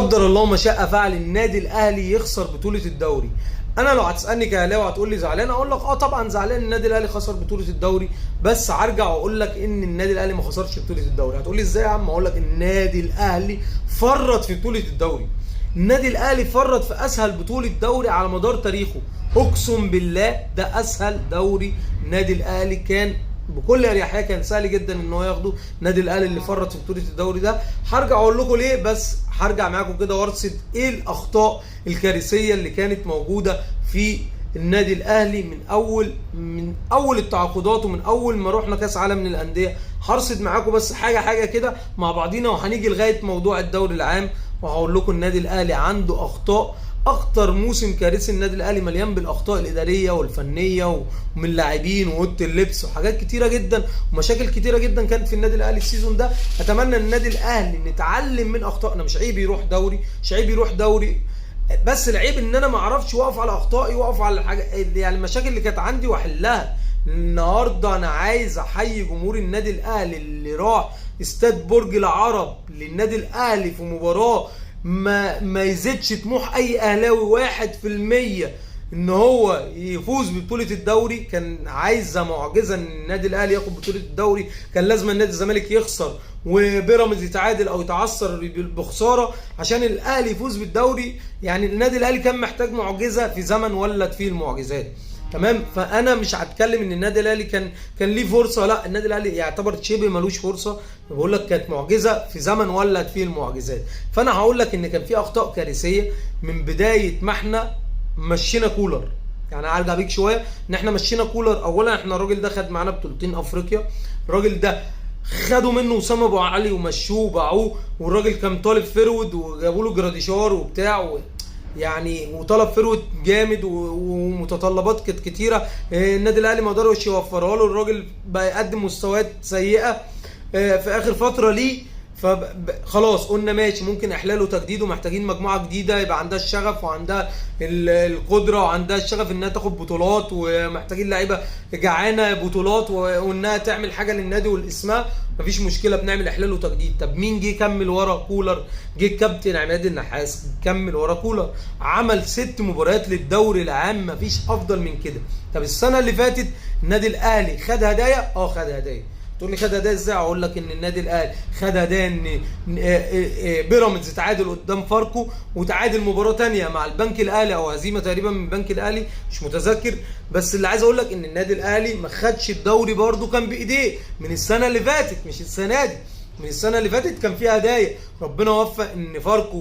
قدر الله ما شاء فعل النادي الاهلي يخسر بطوله الدوري. انا لو هتسالني كاهلاوي هتقول لي زعلان، اقول لك طبعا زعلان النادي الاهلي خسر بطوله الدوري، بس هرجع واقول لك ان النادي الاهلي ما خسرش بطوله الدوري. هتقول لي ازاي يا عم؟ اقول لك النادي الاهلي فرط في بطوله الدوري. النادي الاهلي فرط في اسهل بطوله دوري على مدار تاريخه، اقسم بالله ده اسهل دوري النادي الاهلي كان بكل اريحيه، كان سهل جدا ان هو ياخده. النادي الاهلي اللي فرط في بطوله الدوري ده. هرجع اقول لكم ليه، بس هرجع معاكم كده وارصد ايه الاخطاء الكارثيه اللي كانت موجوده في النادي الاهلي من اول التعاقدات ومن اول ما رحنا كاس عالم من الانديه. هرصد معاكم بس حاجه كده مع بعضينا، وهنيجي لغايه موضوع الدوري العام وهقول لكم النادي الاهلي عنده اخطاء. اكتر موسم كارثي النادي الاهلي مليان بالاخطاء الاداريه والفنيه ومن لاعبين واوضه اللبس وحاجات كتيره جدا ومشاكل كتيره جدا كانت في النادي الاهلي السيزون ده. اتمنى ان النادي الاهلي نتعلم من اخطائنا. مش عيب يروح دوري، مش عيب يروح دوري، بس العيب ان انا ما اعرفش واقف على اخطائي، واقف على الحاجه يعني المشاكل اللي كانت عندي واحلها. النهارده انا عايز احيي جمهور النادي الاهلي اللي راح استاد برج العرب للنادي الاهلي في مباراه ما يزيدش طموح اي اهلاوي 1% ان هو يفوز ببطوله الدوري. كان عايزه معجزه ان النادي الاهلي ياخد بطوله الدوري، كان لازم النادي الزمالك يخسر وبيراميدز يتعادل او يتعثر بخساره عشان الاهلي يفوز بالدوري. يعني النادي الاهلي كان محتاج معجزه في زمن ولت فيه المعجزات. تمام. فانا مش هتكلم ان النادي الاهلي كان ليه فرصه، لا النادي الاهلي يعتبر شبه ملوش فرصه. بقول لك كانت معجزه في زمن ولت فيه المعجزات. فانا هقول لك ان كان في اخطاء كارثيه من بدايه ما احنا مشينا كولر. يعني هرجع بيك شويه ان احنا مشينا كولر. اولا احنا الراجل ده خد معانا بطولتين افريقيا، الراجل ده خدوا منه اسامه ابو علي ومشوه وباعوه، والراجل كان طالب فرود وجابوا له جراديشار وبتاع يعني وطلب فرود جامد ومتطلبات كانت كتيره. النادي الاهلي ما قدرش يوفرها له، الراجل بقى يقدم مستويات سيئه في اخر فتره ليه. فخلاص قلنا ماشي، ممكن احلال وتجديد ومحتاجين مجموعه جديده يبقى عندها الشغف وعندها القدره وعندها الشغف انها تاخد بطولات، ومحتاجين لعيبه جعانه بطولات وانها تعمل حاجه للنادي والاسماء. مفيش مشكله، بنعمل احلال وتجديد. طب مين جه يكمل ورا كولر؟ جه الكابتن عماد النحاس كمل ورا كولر، عمل 6 مباريات للدوري العام، مفيش افضل من كده. طب السنه اللي فاتت النادي الاهلي خد هدايا، خد هدايا. تقول لي خد هدايا ازاي؟ اقول لك ان النادي الاهلي خد هدايا ان بيراميدز تعادل قدام فاركو، وتعادل مباراه ثانيه مع البنك الاهلي او هزيمه تقريبا من البنك الاهلي، مش متذكر. بس اللي عايز اقول لك ان النادي الاهلي ما خدش الدوري برده كان بايديه من السنه اللي فاتت، مش السنه دي. من السنه اللي فاتت كان فيها هدايا. ربنا وفق ان فاركو